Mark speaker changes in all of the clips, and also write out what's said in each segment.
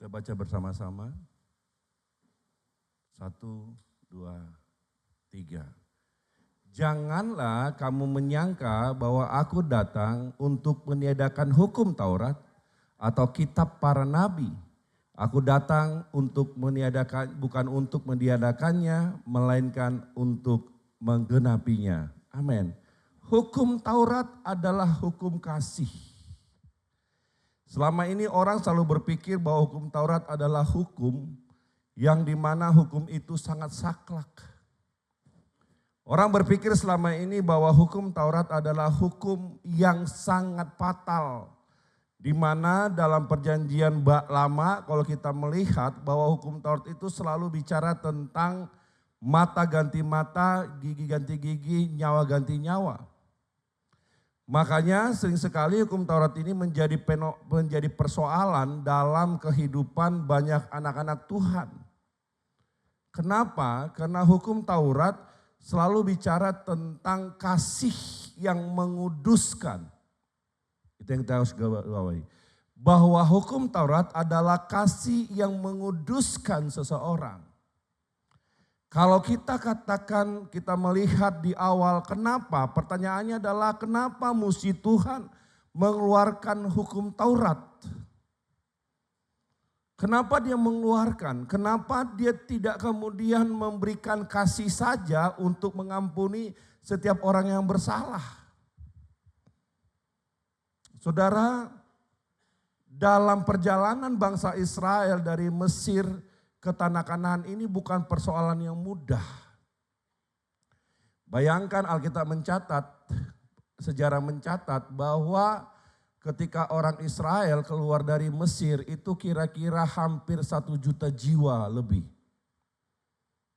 Speaker 1: Kita baca bersama-sama. 1, 2, 3. Janganlah kamu menyangka bahwa aku datang untuk meniadakan hukum Taurat atau kitab para nabi. Aku datang untuk meniadakan, bukan untuk meniadakannya, melainkan untuk menggenapinya. Amin. Hukum Taurat adalah hukum kasih. Selama ini orang selalu berpikir bahwa hukum Taurat adalah hukum yang dimana hukum itu sangat saklek. Orang berpikir selama ini bahwa hukum Taurat adalah hukum yang sangat fatal. Di mana dalam perjanjian lama kalau kita melihat bahwa hukum Taurat itu selalu bicara tentang mata ganti mata, gigi ganti gigi, nyawa ganti nyawa. Makanya sering sekali hukum Taurat ini menjadi persoalan dalam kehidupan banyak anak-anak Tuhan. Kenapa? Karena hukum Taurat selalu bicara tentang kasih yang menguduskan. Itu yang kita harus gawahi. Bahwa hukum Taurat adalah kasih yang menguduskan seseorang. Kalau kita katakan, kita melihat di awal kenapa, pertanyaannya adalah kenapa mesti Tuhan mengeluarkan hukum Taurat? Kenapa dia mengeluarkan? Kenapa dia tidak kemudian memberikan kasih saja untuk mengampuni setiap orang yang bersalah? Saudara, dalam perjalanan bangsa Israel dari Mesir ke tanah Kanaan ini bukan persoalan yang mudah. Bayangkan Alkitab mencatat, sejarah mencatat bahwa ketika orang Israel keluar dari Mesir itu kira-kira hampir 1 juta jiwa lebih.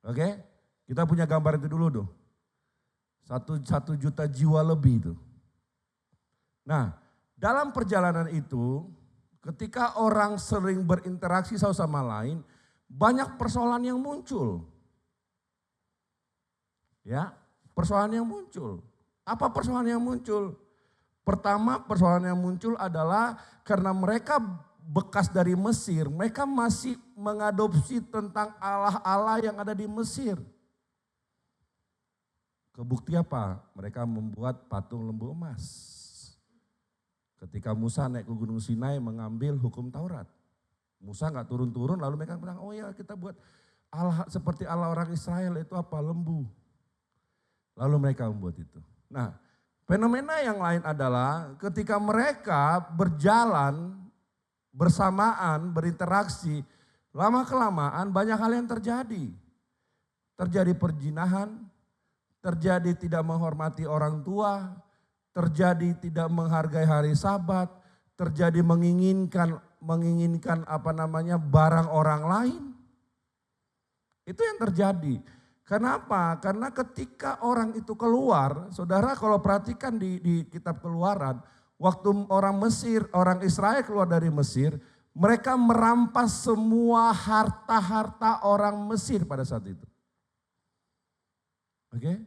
Speaker 1: Oke, kita punya gambar itu dulu tuh. 1 juta jiwa lebih itu. Nah, dalam perjalanan itu ketika orang sering berinteraksi satu sama lain, banyak persoalan yang muncul. Ya, persoalan yang muncul. Apa persoalan yang muncul? Pertama, persoalan yang muncul adalah karena mereka bekas dari Mesir, mereka masih mengadopsi tentang Allah-Allah yang ada di Mesir. Kebukti apa? Mereka membuat patung lembu emas. Ketika Musa naik ke Gunung Sinai mengambil hukum Taurat. Musa nggak turun-turun lalu mereka bilang, oh ya kita buat Allah seperti Allah orang Israel itu apa? Lembu. Lalu mereka membuat itu. Nah, fenomena yang lain adalah ketika mereka berjalan bersamaan, berinteraksi, lama-kelamaan banyak hal yang terjadi. Terjadi perzinahan, terjadi tidak menghormati orang tua, terjadi tidak menghargai hari Sabat, terjadi menginginkan barang orang lain. Itu yang terjadi. Kenapa? Karena ketika orang itu keluar, saudara kalau perhatikan di kitab Keluaran, waktu orang Israel keluar dari Mesir, mereka merampas semua harta-harta orang Mesir pada saat itu. Oke?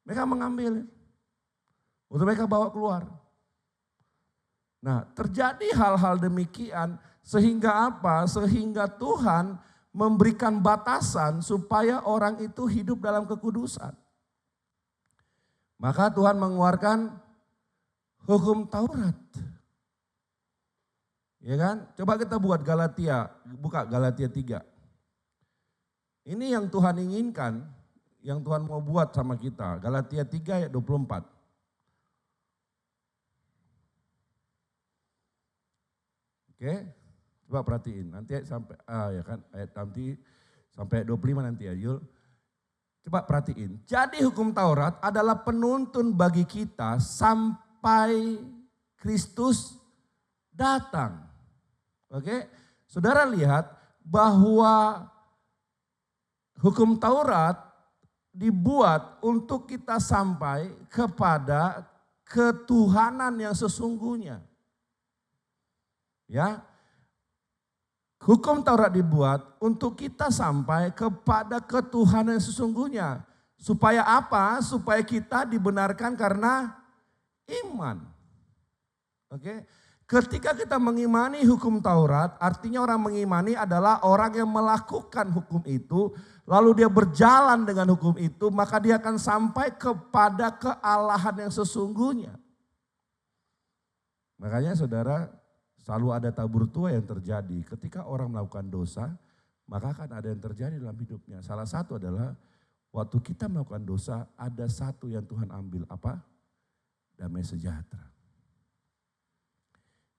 Speaker 1: Mereka mengambil untuk mereka bawa keluar. Nah, terjadi hal-hal demikian sehingga apa? Sehingga Tuhan memberikan batasan supaya orang itu hidup dalam kekudusan. Maka Tuhan mengeluarkan hukum Taurat. Ya kan? Coba kita buat Galatia, buka Galatia 3. Ini yang Tuhan inginkan, yang Tuhan mau buat sama kita. Galatia 3 ayat 24. Oke, coba perhatiin nanti sampai sampai 25 nanti ya Yul. Coba perhatiin. Jadi hukum Taurat adalah penuntun bagi kita sampai Kristus datang. Oke, saudara lihat bahwa hukum Taurat dibuat untuk kita sampai kepada ketuhanan yang sesungguhnya. Ya, hukum Taurat dibuat untuk kita sampai kepada ketuhanan yang sesungguhnya. Supaya apa? Supaya kita dibenarkan karena iman. Oke. Ketika kita mengimani hukum Taurat, artinya orang mengimani adalah orang yang melakukan hukum itu, lalu dia berjalan dengan hukum itu, maka dia akan sampai kepada kealahan yang sesungguhnya. Makanya saudara, selalu ada tabur tua yang terjadi. Ketika orang melakukan dosa, maka akan ada yang terjadi dalam hidupnya. Salah satu adalah waktu kita melakukan dosa, ada satu yang Tuhan ambil, apa? Damai sejahtera.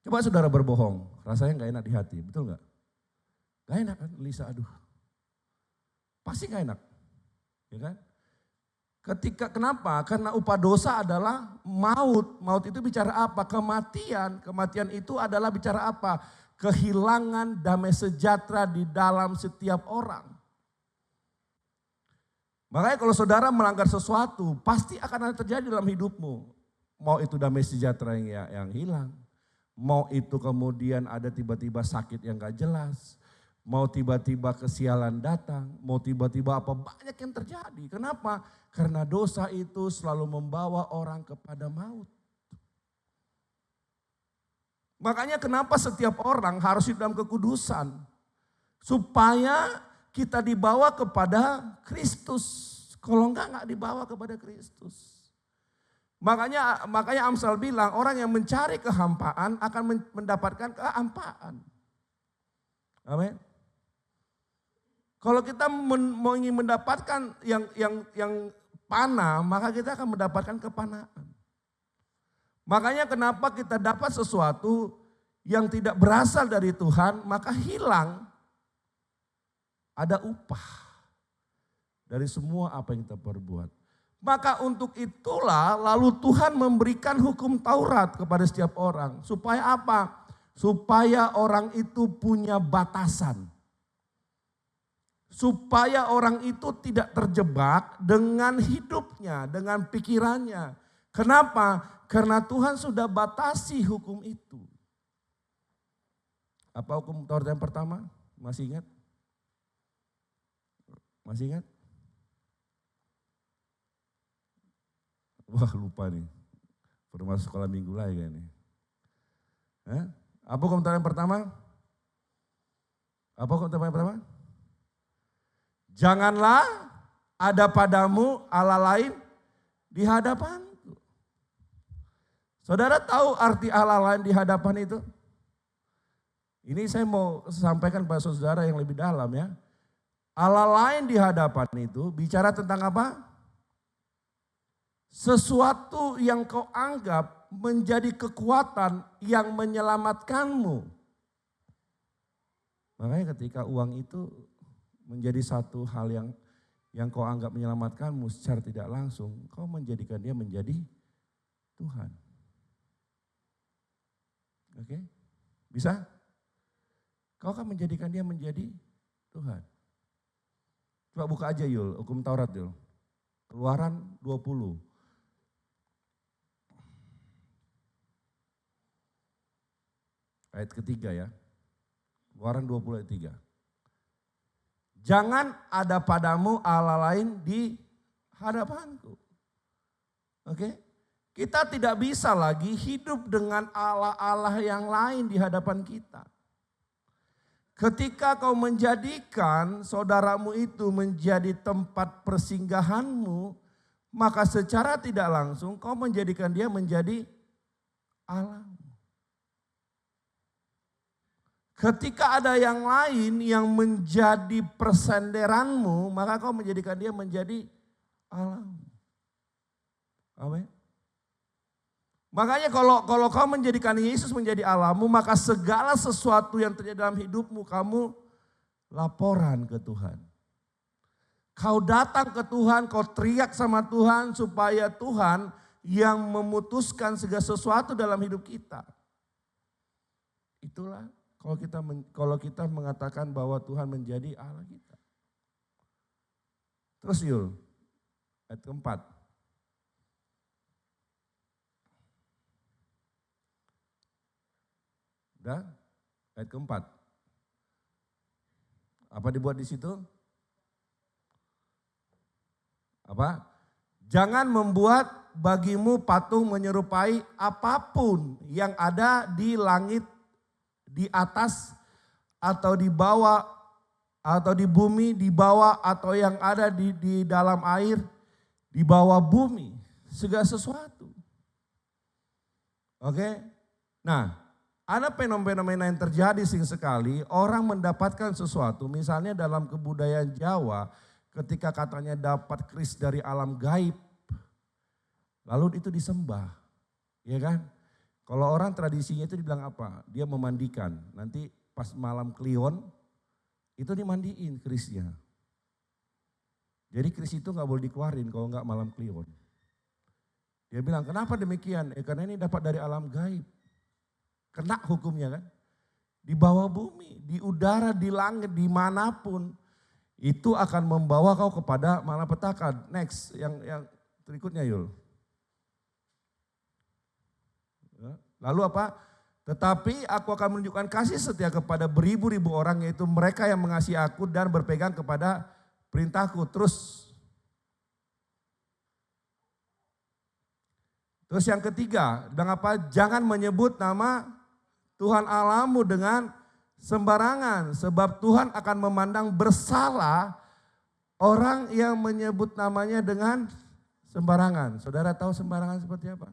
Speaker 1: Coba saudara berbohong, rasanya gak enak di hati, betul gak? Gak enak kan, Lisa, aduh. Pasti gak enak, ya kan? Kenapa? Karena upah dosa adalah maut. Maut itu bicara apa? Kematian. Kematian itu adalah bicara apa? Kehilangan damai sejahtera di dalam setiap orang. Makanya kalau saudara melanggar sesuatu, pasti akan ada terjadi dalam hidupmu. Mau itu damai sejahtera yang hilang. Mau itu kemudian ada tiba-tiba sakit yang gak jelas. Mau tiba-tiba kesialan datang. Mau tiba-tiba apa, banyak yang terjadi. Kenapa? Karena dosa itu selalu membawa orang kepada maut. Makanya kenapa setiap orang harus hidup dalam kekudusan. Supaya kita dibawa kepada Kristus. Kalau enggak dibawa kepada Kristus. Makanya Amsal bilang orang yang mencari kehampaan akan mendapatkan kehampaan. Amin. Kalau kita ingin mendapatkan yang panah, maka kita akan mendapatkan kepanaan. Makanya kenapa kita dapat sesuatu yang tidak berasal dari Tuhan, maka hilang. Ada upah dari semua apa yang kita perbuat. Maka untuk itulah lalu Tuhan memberikan hukum Taurat kepada setiap orang. Supaya apa? Supaya orang itu punya batasan. Supaya orang itu tidak terjebak dengan hidupnya, dengan pikirannya. Kenapa? Karena Tuhan sudah batasi hukum itu. Apa hukum Taurat yang pertama? Masih ingat? Masih ingat? Wah lupa nih, baru masuk sekolah minggu lagi kayaknya. Apa komentar yang pertama? Apa komentar yang pertama? Janganlah ada padamu Allah lain di hadapanku. Saudara tahu arti Allah lain di hadapan itu? Ini saya mau sampaikan pada saudara yang lebih dalam ya. Allah lain di hadapan itu bicara tentang apa? Sesuatu yang kau anggap menjadi kekuatan yang menyelamatkanmu. Makanya ketika uang itu menjadi satu hal yang kau anggap menyelamatkanmu secara tidak langsung, kau menjadikan dia menjadi Tuhan. Oke? Bisa? Kau akan menjadikan dia menjadi Tuhan. Coba buka aja Yul, hukum Taurat Yul. Keluaran 20. Ayat ketiga ya. Keluaran 20 ayat 3. Jangan ada padamu Allah lain di hadapanku. Oke? Kita tidak bisa lagi hidup dengan Allah-Allah yang lain di hadapan kita. Ketika kau menjadikan saudaramu itu menjadi tempat persinggahanmu, maka secara tidak langsung kau menjadikan dia menjadi Allah. Ketika ada yang lain yang menjadi persenderanmu, maka kau menjadikan dia menjadi Allah. Amin. Makanya kalau kau menjadikan Yesus menjadi Allahmu, maka segala sesuatu yang terjadi dalam hidupmu, kamu laporan ke Tuhan. Kau datang ke Tuhan, kau teriak sama Tuhan supaya Tuhan yang memutuskan segala sesuatu dalam hidup kita. Itulah. Kalau kita mengatakan bahwa Tuhan menjadi Allah kita. Terus Yul, ayat keempat. Udah, ayat keempat. Apa dibuat di situ? Apa? Jangan membuat bagimu patung menyerupai apapun yang ada di langit, di atas, atau di bawah, atau di bumi, di bawah, atau yang ada di dalam air, di bawah bumi. Segala sesuatu. Oke? Nah, ada fenomena yang terjadi sering sekali, orang mendapatkan sesuatu, misalnya dalam kebudayaan Jawa, ketika katanya dapat keris dari alam gaib, lalu itu disembah, ya kan? Kalau orang tradisinya itu dibilang apa? Dia memandikan, nanti pas malam kliwon, itu dimandiin kerisnya. Jadi keris itu gak boleh dikeluarin kalau gak malam kliwon. Dia bilang, kenapa demikian? Karena ini dapat dari alam gaib. Kena hukumnya kan? Di bawah bumi, di udara, di langit, dimanapun. Itu akan membawa kau kepada malapetaka. Next, yang berikutnya Yul. Lalu apa? Tetapi aku akan menunjukkan kasih setia kepada beribu-ribu orang, yaitu mereka yang mengasihi aku dan berpegang kepada perintahku. Terus yang ketiga, bilang apa? Jangan menyebut nama Tuhan Allahmu dengan sembarangan, sebab Tuhan akan memandang bersalah orang yang menyebut namanya dengan sembarangan. Saudara tahu sembarangan seperti apa?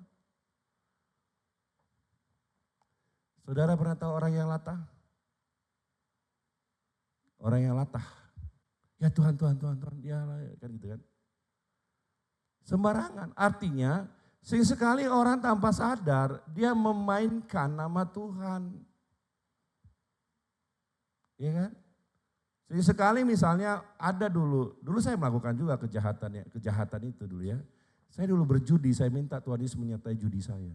Speaker 1: Saudara pernah tahu orang yang latah? Orang yang latah. Ya Tuhan, ya kan gitu kan. Sembarangan artinya sering sekali orang tanpa sadar dia memainkan nama Tuhan. Iya kan? Sering sekali misalnya ada dulu saya melakukan juga kejahatan itu dulu ya. Saya dulu berjudi, saya minta Tuhan Yesus menyertai judi saya.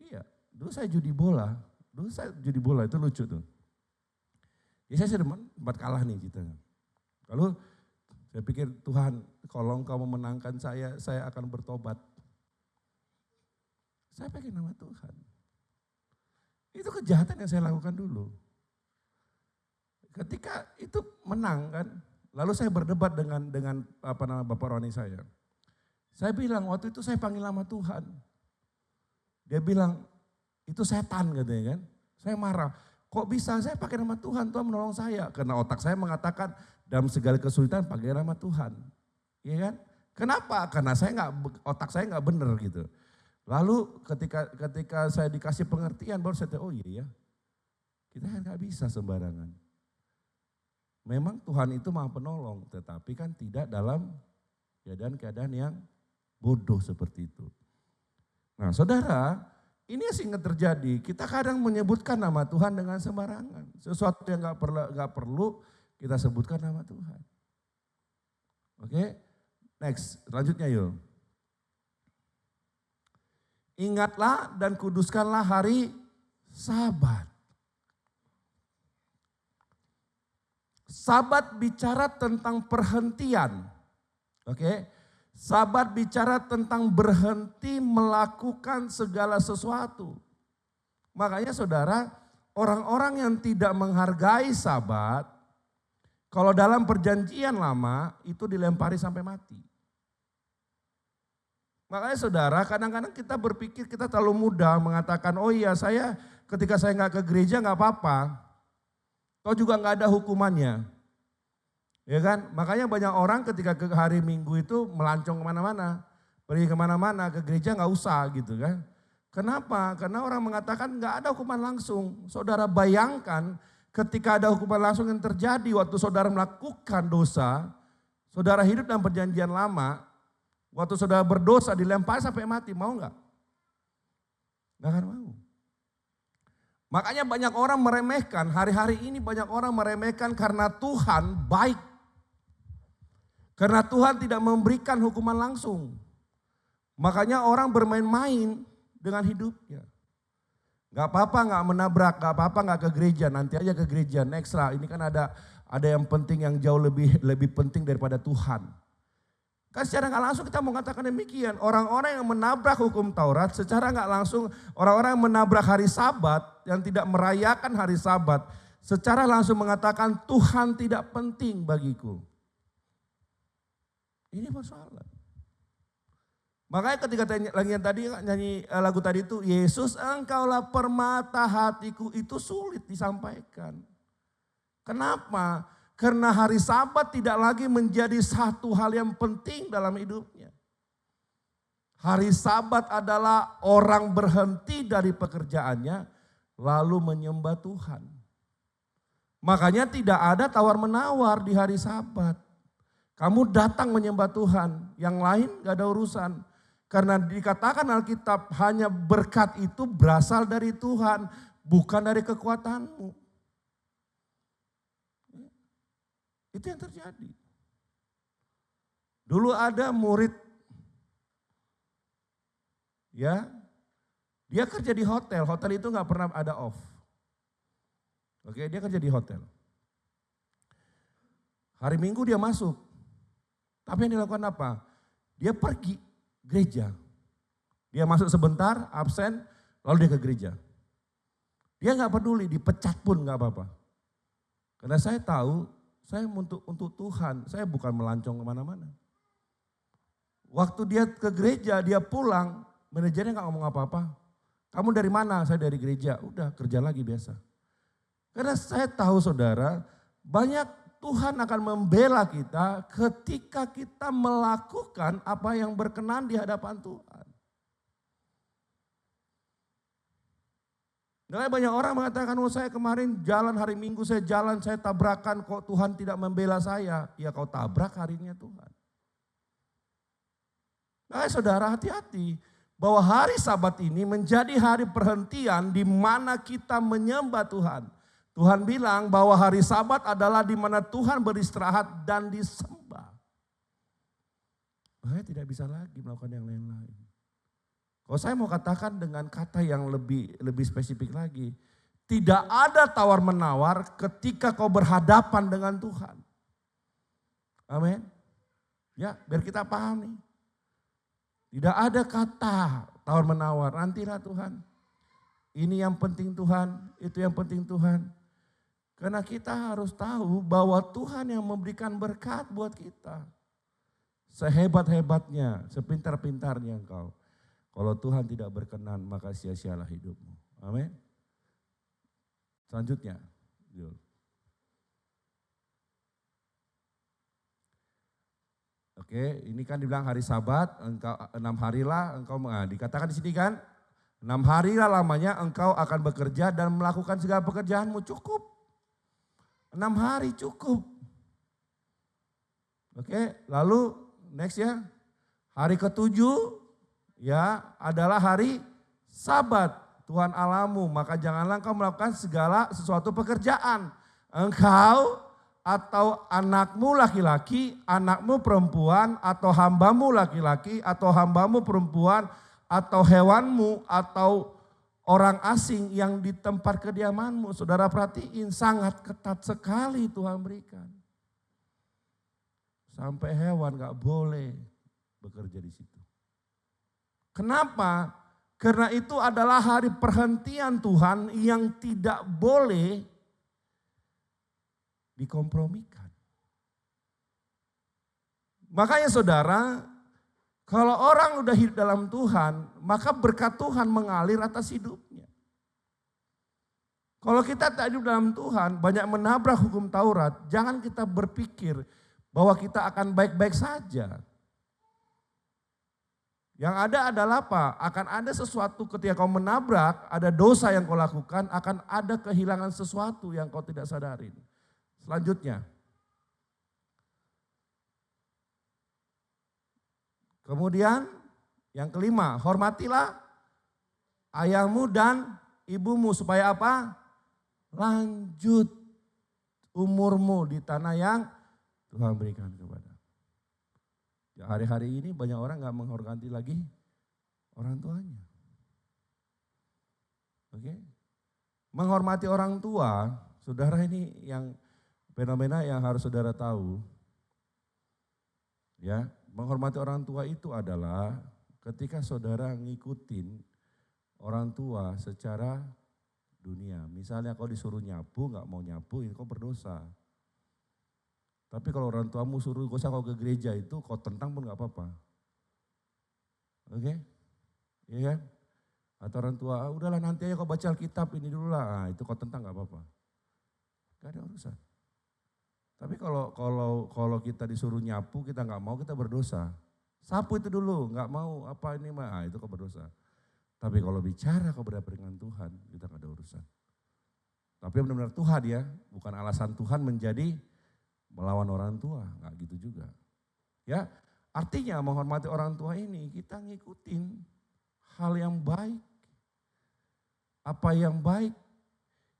Speaker 1: Iya, dulu saya judi bola. Itu lucu tuh. Ya saya sempat kalah nih gitu. Lalu saya pikir Tuhan kalau Engkau memenangkan saya akan bertobat. Saya pakai nama Tuhan. Itu kejahatan yang saya lakukan dulu. Ketika itu menang kan, lalu saya berdebat dengan bapak rohani saya. Saya bilang waktu itu saya panggil nama Tuhan. Dia bilang itu setan katanya kan. Saya marah. Kok bisa saya pakai nama Tuhan menolong saya. Karena otak saya mengatakan dalam segala kesulitan pakai nama Tuhan. Iya kan? Kenapa? Karena otak saya nggak benar gitu. Lalu ketika saya dikasih pengertian baru saya tahu, oh iya ya. Kita kan nggak bisa sembarangan. Memang Tuhan itu Maha Penolong, tetapi kan tidak dalam keadaan yang bodoh seperti itu. Nah, saudara, ini yang sering terjadi. Kita kadang menyebutkan nama Tuhan dengan sembarangan. Sesuatu yang nggak perlu kita sebutkan nama Tuhan. Oke, next, lanjutnya yuk. Ingatlah dan kuduskanlah hari Sabat. Sabat bicara tentang perhentian. Oke, Sabat bicara tentang berhenti melakukan segala sesuatu. Makanya saudara, orang-orang yang tidak menghargai Sabat, kalau dalam perjanjian lama itu dilempari sampai mati. Makanya saudara, kadang-kadang kita berpikir kita terlalu mudah mengatakan, oh iya ketika saya nggak ke gereja nggak apa-apa. Toh juga nggak ada hukumannya. Ya kan? Makanya banyak orang ketika ke hari Minggu itu melancong kemana-mana. Pergi kemana-mana, ke gereja nggak usah gitu kan. Kenapa? Karena orang mengatakan nggak ada hukuman langsung. Saudara bayangkan ketika ada hukuman langsung yang terjadi waktu saudara melakukan dosa, saudara hidup dalam perjanjian lama, waktu saudara berdosa dilempar sampai mati, mau nggak? Nggak akan mau. Makanya banyak orang meremehkan, hari-hari ini banyak orang meremehkan karena Tuhan baik. Karena Tuhan tidak memberikan hukuman langsung. Makanya orang bermain-main dengan hidupnya. Gak apa-apa gak menabrak, gak apa-apa gak ke gereja, nanti aja ke gereja, next lah. Ini kan ada yang penting yang jauh lebih penting daripada Tuhan. Kan secara gak langsung kita mau katakan demikian. Orang-orang yang menabrak hukum Taurat secara gak langsung, orang-orang yang menabrak hari Sabat, yang tidak merayakan hari Sabat, secara langsung mengatakan Tuhan tidak penting bagiku. Ini persoalan. Makanya ketika lagi yang tadi nyanyi lagu tadi itu, Yesus engkaulah permata hatiku, itu sulit disampaikan. Kenapa? Karena hari Sabat tidak lagi menjadi satu hal yang penting dalam hidupnya. Hari Sabat adalah orang berhenti dari pekerjaannya lalu menyembah Tuhan. Makanya tidak ada tawar-menawar di hari Sabat. Kamu datang menyembah Tuhan, yang lain gak ada urusan. Karena dikatakan Alkitab hanya berkat itu berasal dari Tuhan, bukan dari kekuatanmu. Itu yang terjadi. Dulu ada murid, ya, dia kerja di hotel. Hotel itu nggak pernah ada off. Oke, dia kerja di hotel. Hari Minggu dia masuk. Tapi yang dilakukan apa? Dia pergi gereja. Dia masuk sebentar, absen, lalu dia ke gereja. Dia nggak peduli, dipecat pun nggak apa-apa. Karena saya tahu, saya untuk Tuhan, saya bukan melancong kemana-mana. Waktu dia ke gereja, dia pulang, manajernya nggak ngomong apa-apa. Kamu dari mana? Saya dari gereja. Udah kerja lagi biasa. Karena saya tahu saudara, banyak Tuhan akan membela kita ketika kita melakukan apa yang berkenan di hadapan Tuhan. Nah, banyak orang mengatakan, oh saya kemarin jalan hari Minggu, saya jalan, saya tabrakan, kok Tuhan tidak membela saya. Ya kau tabrak harinya Tuhan. Nah saudara, hati-hati bahwa hari Sabat ini menjadi hari perhentian di mana kita menyembah Tuhan. Tuhan bilang bahwa hari Sabat adalah di mana Tuhan beristirahat dan disembah. Makanya tidak bisa lagi melakukan yang lain-lain. Kalau saya mau katakan dengan kata yang lebih spesifik lagi. Tidak ada tawar-menawar ketika kau berhadapan dengan Tuhan. Amin. Ya, biar kita paham nih. Tidak ada kata tawar-menawar, nantilah Tuhan. Ini yang penting Tuhan, itu yang penting Tuhan. Karena kita harus tahu bahwa Tuhan yang memberikan berkat buat kita. Sehebat-hebatnya, sepintar-pintarnya engkau. Kalau Tuhan tidak berkenan, maka sia-sialah hidupmu. Amin. Selanjutnya. Oke, ini kan dibilang hari Sabat, engkau 6 harilah engkau dikatakan di sini kan 6 harilah lamanya engkau akan bekerja dan melakukan segala pekerjaanmu, cukup. 6 hari cukup. Oke, lalu next ya. Hari ke-7 ya adalah hari Sabat Tuhan Allahmu, maka janganlah engkau melakukan segala sesuatu pekerjaan. Engkau atau anakmu laki-laki, anakmu perempuan, atau hambamu laki-laki, atau hambamu perempuan, atau hewanmu, atau orang asing yang di tempat kediamanmu. Saudara perhatiin, sangat ketat sekali Tuhan berikan. Sampai hewan gak boleh bekerja di situ. Kenapa? Karena itu adalah hari perhentian Tuhan yang tidak boleh dikompromikan. Makanya saudara, kalau orang udah hidup dalam Tuhan, maka berkat Tuhan mengalir atas hidupnya. Kalau kita tak hidup dalam Tuhan, banyak menabrak hukum Taurat, jangan kita berpikir bahwa kita akan baik-baik saja. Yang ada adalah apa? Akan ada sesuatu ketika kau menabrak, ada dosa yang kau lakukan, akan ada kehilangan sesuatu yang kau tidak sadarin. Selanjutnya. Kemudian yang kelima, hormatilah ayahmu dan ibumu supaya apa? Lanjut umurmu di tanah yang Tuhan berikan kepada. Ya, hari-hari ini banyak orang gak menghormati lagi orang tuanya. Oke? Menghormati orang tua, saudara, ini yang fenomena yang harus saudara tahu. Ya, menghormati orang tua itu adalah ketika saudara ngikutin orang tua secara dunia. Misalnya kau disuruh nyapu, gak mau nyapu, kau berdosa. Tapi kalau orang tuamu suruh gak usah kau ke gereja itu, kau tentang pun gak apa-apa. Oke? Iya kan? Atau orang tua, udahlah nanti aja kau baca Alkitab ini dulu lah. Nah, itu kau tentang gak apa-apa. Gak ada urusan. Tapi kalau kita disuruh nyapu, kita nggak mau, kita berdosa. Sapu itu dulu, nggak mau apa ini mah, itu kau berdosa. Tapi kalau bicara kau berhadapan dengan Tuhan, kita nggak ada urusan. Tapi benar-benar Tuhan ya, bukan alasan Tuhan menjadi melawan orang tua, nggak gitu juga. Ya, artinya menghormati orang tua ini kita ngikutin hal yang baik, apa yang baik,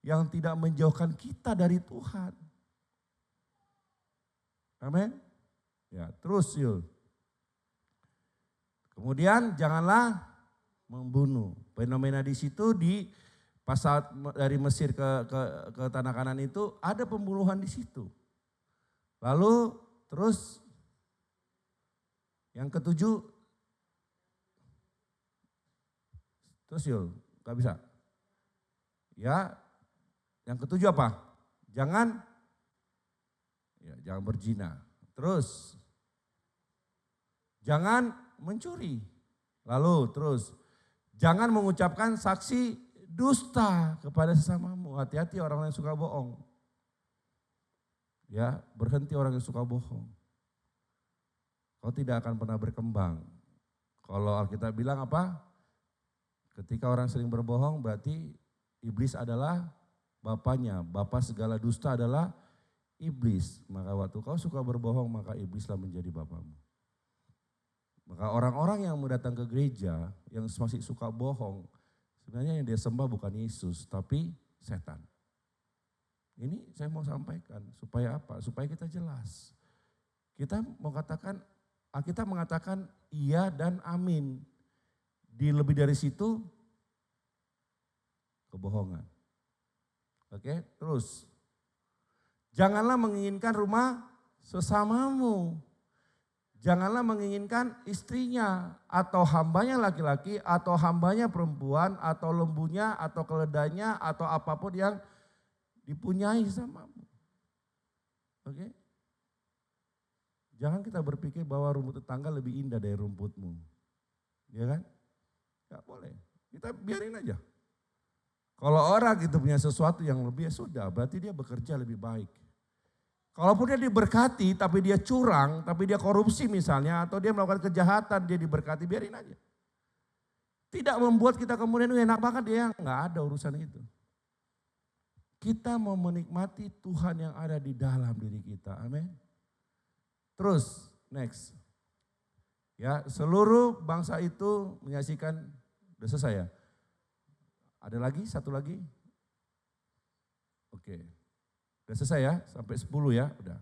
Speaker 1: yang tidak menjauhkan kita dari Tuhan. Amin. Ya, terus yuk. Kemudian janganlah membunuh. Fenomena di situ di pas saat dari Mesir ke tanah Kanan itu ada pembunuhan di situ. Lalu terus yang ketujuh, terus yuk, gak bisa. Ya, yang ketujuh apa? Jangan berzina. Terus, jangan mencuri. Lalu terus, jangan mengucapkan saksi dusta kepada sesamamu. Hati-hati orang yang suka bohong. Ya, berhenti orang yang suka bohong. Kau tidak akan pernah berkembang. Kalau Alkitab bilang apa? Ketika orang sering berbohong berarti iblis adalah bapaknya. Bapak segala dusta adalah iblis. Maka waktu kau suka berbohong, maka iblislah menjadi bapamu. Maka orang-orang yang mau datang ke gereja, yang masih suka bohong, sebenarnya yang dia sembah bukan Yesus, tapi setan. Ini saya mau sampaikan, supaya apa? Supaya kita jelas. Kita mengatakan iya dan amin. Di lebih dari situ, kebohongan. Oke, terus. Janganlah menginginkan rumah sesamamu. Janganlah menginginkan istrinya atau hambanya laki-laki atau hambanya perempuan atau lembunya atau keledainya atau apapun yang dipunyai sesamamu. Oke? Jangan kita berpikir bahwa rumput tetangga lebih indah dari rumputmu. Ya kan? Gak boleh. Kita biarin aja. Kalau orang itu punya sesuatu yang lebih, ya sudah, berarti dia bekerja lebih baik. Kalaupun dia diberkati tapi dia curang, tapi dia korupsi misalnya, atau dia melakukan kejahatan, dia diberkati, biarin aja. Tidak membuat kita kemudian enak banget dia, nggak ada urusan itu. Kita mau menikmati Tuhan yang ada di dalam diri kita, amin. Terus, next. Ya, seluruh bangsa itu menyaksikan, udah selesai ya? Ada lagi, satu lagi? Oke. Udah selesai ya, sampai 10 ya, udah.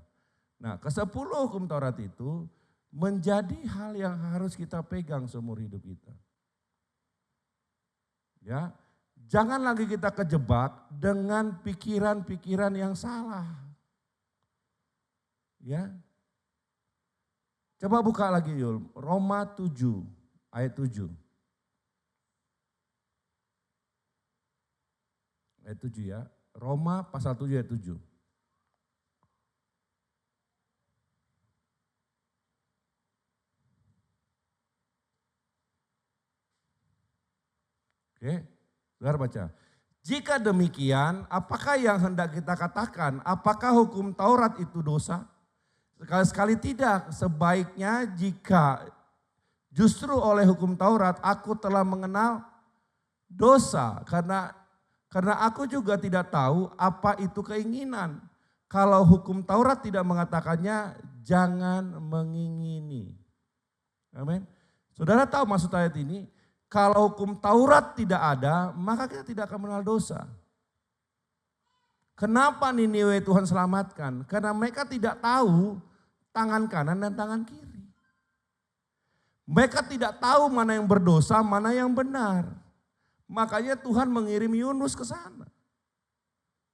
Speaker 1: Nah, ke-10 hukum Taurat itu menjadi hal yang harus kita pegang seumur hidup kita. Ya, jangan lagi kita kejebak dengan pikiran-pikiran yang salah. Ya. Coba buka lagi Yul, Roma 7 ayat 7. Ayat 7 ya, Roma pasal 7 ayat 7. Oke, saudara baca. Jika demikian, apakah yang hendak kita katakan? Apakah hukum Taurat itu dosa? Sekali-sekali tidak. Sebaiknya jika justru oleh hukum Taurat aku telah mengenal dosa. Karena aku juga tidak tahu apa itu keinginan. Kalau hukum Taurat tidak mengatakannya, jangan mengingini. Amin. Saudara tahu maksud ayat ini? Kalau hukum Taurat tidak ada, maka kita tidak akan mengenal dosa. Kenapa Niniwe Tuhan selamatkan? Karena mereka tidak tahu tangan kanan dan tangan kiri. Mereka tidak tahu mana yang berdosa, mana yang benar. Makanya Tuhan mengirim Yunus ke sana.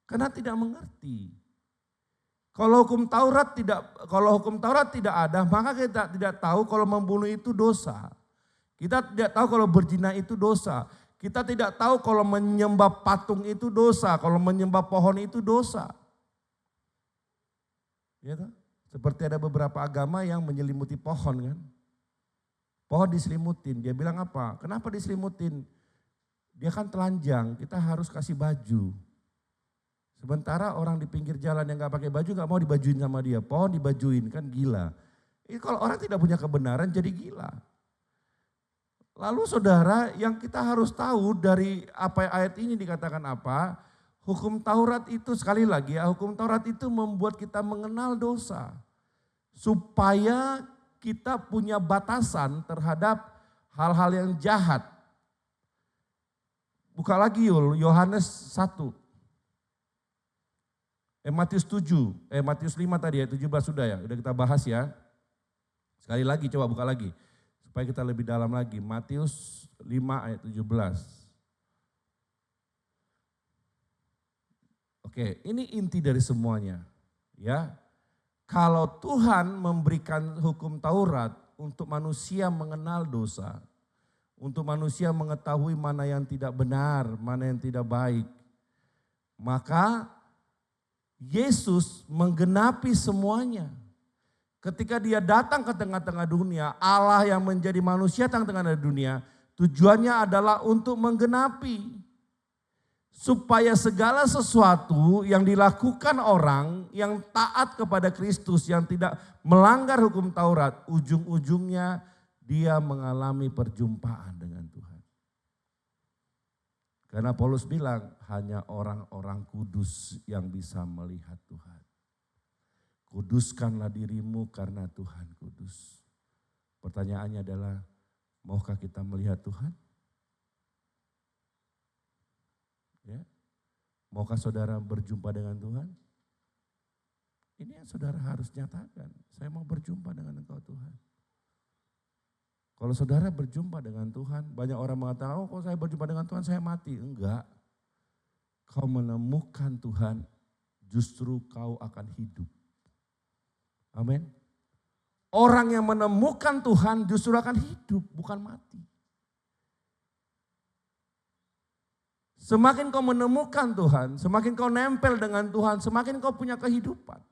Speaker 1: Karena tidak mengerti. Kalau hukum Taurat tidak ada, maka kita tidak tahu kalau membunuh itu dosa. Kita tidak tahu kalau berzina itu dosa. Kita tidak tahu kalau menyembah patung itu dosa. Kalau menyembah pohon itu dosa. Ya kan? Seperti ada beberapa agama yang menyelimuti pohon kan. Pohon diselimutin, dia bilang apa? Kenapa diselimutin? Dia kan telanjang, kita harus kasih baju. Sementara orang di pinggir jalan yang gak pakai baju gak mau dibajuin sama dia. Pohon dibajuin, kan gila. Ini kalau orang tidak punya kebenaran jadi gila. Lalu saudara, yang kita harus tahu dari apa ayat ini dikatakan apa? Hukum Taurat itu sekali lagi ya, hukum Taurat itu membuat kita mengenal dosa. Supaya kita punya batasan terhadap hal-hal yang jahat. Buka lagi Yul, Yohanes 1. Matius 7, Matius 5 tadi ya, 17 sudah ya, udah kita bahas ya. Sekali lagi coba buka lagi, supaya kita lebih dalam lagi. Matius 5 ayat 17. Oke, ini inti dari semuanya. Ya, kalau Tuhan memberikan hukum Taurat untuk manusia mengenal dosa, untuk manusia mengetahui mana yang tidak benar, mana yang tidak baik, maka Yesus menggenapi semuanya. Ketika dia datang ke tengah-tengah dunia, Allah yang menjadi manusia tengah-tengah dunia, tujuannya adalah untuk menggenapi. Supaya segala sesuatu yang dilakukan orang yang taat kepada Kristus, yang tidak melanggar hukum Taurat, ujung-ujungnya dia mengalami perjumpaan dengan Tuhan. Karena Paulus bilang hanya orang-orang kudus yang bisa melihat Tuhan. Kuduskanlah dirimu karena Tuhan kudus. Pertanyaannya adalah, maukah kita melihat Tuhan? Ya. Maukah saudara berjumpa dengan Tuhan? Ini yang saudara harus nyatakan. Saya mau berjumpa dengan Engkau Tuhan. Kalau saudara berjumpa dengan Tuhan, banyak orang mengatakan, oh kalau saya berjumpa dengan Tuhan saya mati. Enggak. Kau menemukan Tuhan, justru kau akan hidup. Amin. Orang yang menemukan Tuhan justru akan hidup, bukan mati. Semakin kau menemukan Tuhan, semakin kau nempel dengan Tuhan, semakin kau punya kehidupan.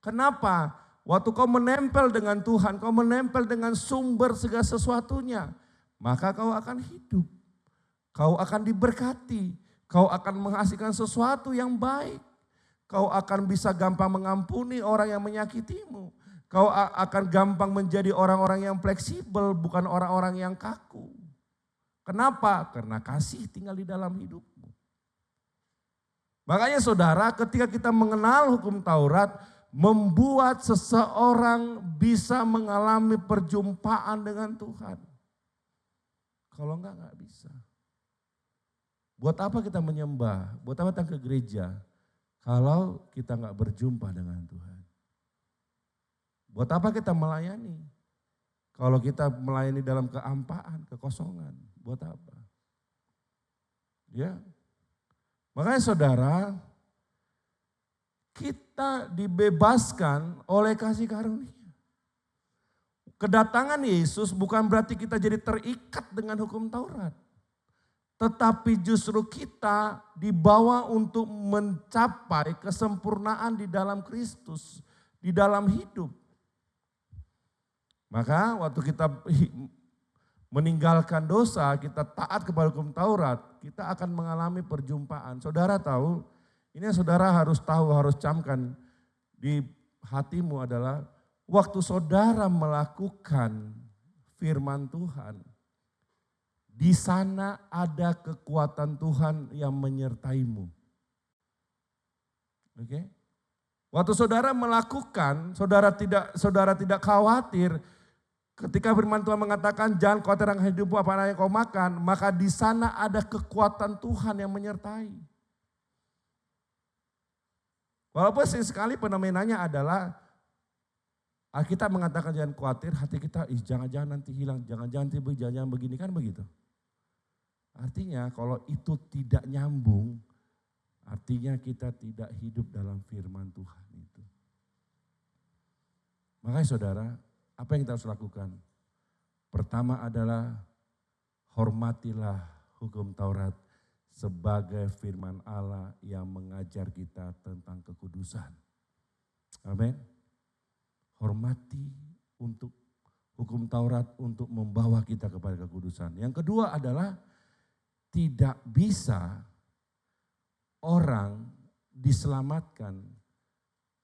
Speaker 1: Kenapa? Waktu kau menempel dengan Tuhan, kau menempel dengan sumber segala sesuatunya, maka kau akan hidup. Kau akan diberkati, kau akan menghasilkan sesuatu yang baik. Kau akan bisa gampang mengampuni orang yang menyakitimu. Kau akan gampang menjadi orang-orang yang fleksibel, bukan orang-orang yang kaku. Kenapa? Karena kasih tinggal di dalam hidupmu. Makanya saudara, ketika kita mengenal hukum Taurat, membuat seseorang bisa mengalami perjumpaan dengan Tuhan. Kalau enggak bisa. Buat apa kita menyembah? Buat apa datang ke gereja? Kalau kita enggak berjumpa dengan Tuhan. Buat apa kita melayani? Kalau kita melayani dalam keampaan, kekosongan, buat apa? Ya. Makanya saudara, kita dibebaskan oleh kasih karunia. Kedatangan Yesus bukan berarti kita jadi terikat dengan hukum Taurat. Tetapi justru kita dibawa untuk mencapai kesempurnaan di dalam Kristus, di dalam hidup. Maka waktu kita meninggalkan dosa, kita taat kepada hukum Taurat, kita akan mengalami perjumpaan. Saudara tahu, ini yang saudara harus tahu, harus camkan di hatimu adalah waktu saudara melakukan firman Tuhan, di sana ada kekuatan Tuhan yang menyertaimu. Oke? Waktu saudara melakukan, saudara tidak khawatir. Ketika firman Tuhan mengatakan jangan khawatir akan hidupmu apa yang kau makan, maka di sana ada kekuatan Tuhan yang menyertai. Walaupun sekali fenomenanya adalah Alkitab mengatakan jangan khawatir, hati kita jangan-jangan nanti hilang, jangan-jangan begini, kan begitu. Artinya kalau itu tidak nyambung, artinya kita tidak hidup dalam firman Tuhan itu. Makanya saudara, apa yang kita harus lakukan? Pertama adalah hormatilah hukum Taurat sebagai firman Allah yang mengajar kita tentang kekudusan. Amin. Hormati untuk hukum Taurat untuk membawa kita kepada kekudusan. Yang kedua adalah tidak bisa orang diselamatkan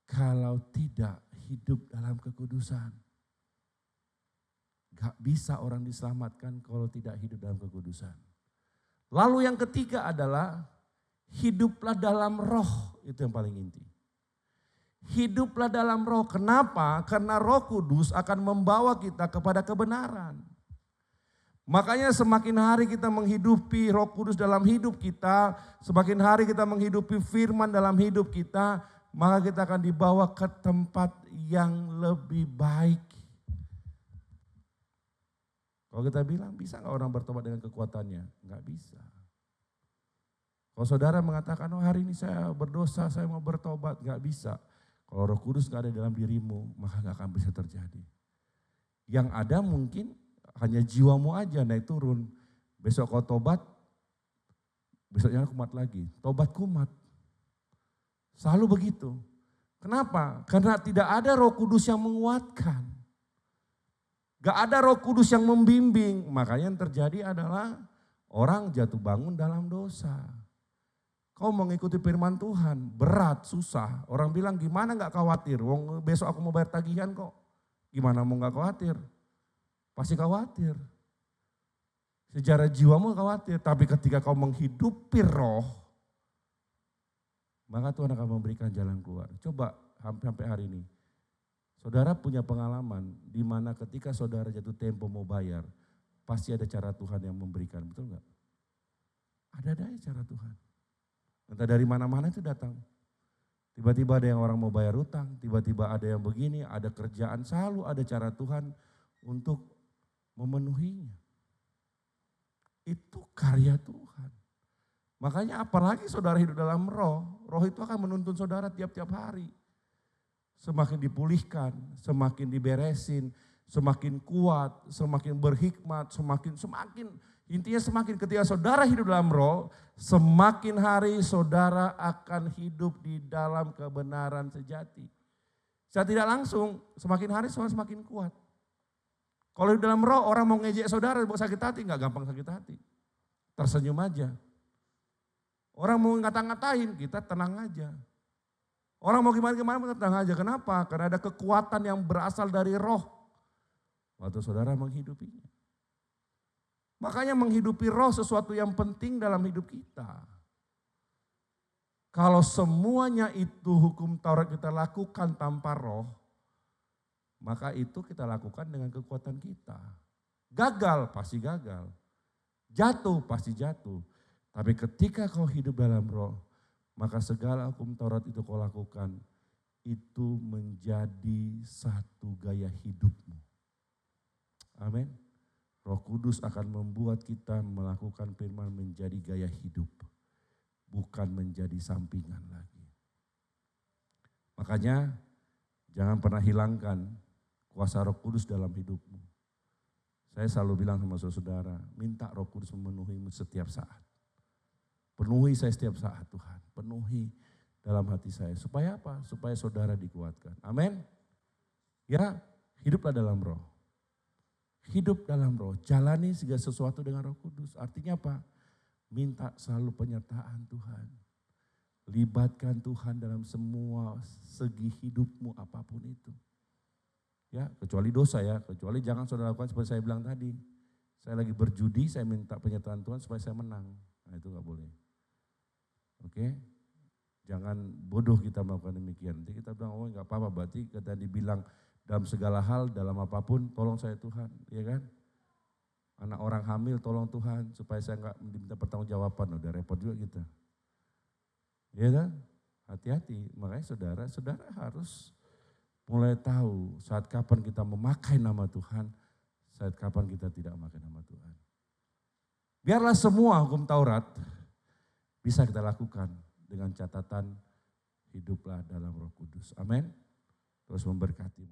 Speaker 1: kalau tidak hidup dalam kekudusan. Gak bisa orang diselamatkan kalau tidak hidup dalam kekudusan. Lalu yang ketiga adalah hiduplah dalam roh, itu yang paling inti. Hiduplah dalam roh, kenapa? Karena Roh Kudus akan membawa kita kepada kebenaran. Makanya semakin hari kita menghidupi Roh Kudus dalam hidup kita, semakin hari kita menghidupi firman dalam hidup kita, maka kita akan dibawa ke tempat yang lebih baik. Kalau kita bilang, bisa gak orang bertobat dengan kekuatannya? Gak bisa. Kalau saudara mengatakan, oh hari ini saya berdosa, saya mau bertobat, gak bisa. Kalau Roh Kudus gak ada dalam dirimu, maka gak akan bisa terjadi. Yang ada mungkin hanya jiwamu aja naik turun. Besok kau tobat, besoknya kumat lagi. Tobat kumat. Selalu begitu. Kenapa? Karena tidak ada Roh Kudus yang menguatkan. Gak ada Roh Kudus yang membimbing. Makanya yang terjadi adalah orang jatuh bangun dalam dosa. Kau mengikuti firman Tuhan, berat, susah. Orang bilang gimana gak khawatir, wong besok aku mau bayar tagihan kok. Gimana mau gak khawatir? Pasti khawatir. Sejarah jiwamu khawatir, tapi ketika kau menghidupi roh, maka Tuhan akan memberikan jalan keluar. Coba sampai hari ini, saudara punya pengalaman di mana ketika saudara jatuh tempo mau bayar, pasti ada cara Tuhan yang memberikan, betul gak? Ada cara Tuhan. Entah dari mana-mana itu datang. Tiba-tiba ada yang orang mau bayar utang, tiba-tiba ada yang begini, ada kerjaan, selalu ada cara Tuhan untuk memenuhinya. Itu karya Tuhan. Makanya apalagi saudara hidup dalam roh, roh itu akan menuntun saudara tiap-tiap hari. Semakin dipulihkan, semakin diberesin, semakin kuat, semakin berhikmat, semakin intinya semakin ketika saudara hidup dalam roh, semakin hari saudara akan hidup di dalam kebenaran sejati. Secara tidak langsung, semakin hari saudara semakin kuat. Kalau di dalam roh orang mau ngejek saudara buat sakit hati, gak gampang sakit hati. Tersenyum aja. Orang mau ngata-ngatain, kita tenang aja. Orang mau gimana-gimana, kita tenang aja. Kenapa? Karena ada kekuatan yang berasal dari roh. Waktu saudara menghidupinya. Makanya menghidupi roh sesuatu yang penting dalam hidup kita. Kalau semuanya itu hukum Taurat kita lakukan tanpa roh, maka itu kita lakukan dengan kekuatan kita. Gagal pasti gagal. Jatuh pasti jatuh. Tapi ketika kau hidup dalam roh, maka segala hukum Taurat itu kau lakukan, itu menjadi satu gaya hidupmu. Amin. Roh Kudus akan membuat kita melakukan firman menjadi gaya hidup. Bukan menjadi sampingan lagi. Makanya jangan pernah hilangkan kuasa Roh Kudus dalam hidupmu. Saya selalu bilang sama saudara, minta Roh Kudus memenuhimu setiap saat. Penuhi saya setiap saat Tuhan. Penuhi dalam hati saya. Supaya apa? Supaya saudara dikuatkan. Amin. Ya, hiduplah dalam roh. Hidup dalam roh, jalani segala sesuatu dengan Roh Kudus. Artinya apa? Minta selalu penyertaan Tuhan. Libatkan Tuhan dalam semua segi hidupmu apapun itu. Ya, kecuali dosa ya, kecuali jangan saudara lakukan seperti saya bilang tadi. Saya lagi berjudi, saya minta penyertaan Tuhan supaya saya menang. Nah itu gak boleh. Oke? Jangan bodoh kita melakukan demikian. Nanti kita bilang, oh gak apa-apa, berarti kita dibilang dalam segala hal, dalam apapun, tolong saya Tuhan, ya kan? Anak orang hamil, tolong Tuhan, supaya saya nggak diminta pertanggungjawaban, udah repot juga kita. Ya kan? Hati-hati, makanya saudara harus mulai tahu saat kapan kita memakai nama Tuhan, saat kapan kita tidak memakai nama Tuhan. Biarlah semua hukum Taurat bisa kita lakukan dengan catatan hiduplah dalam Roh Kudus. Amin. Terus memberkati.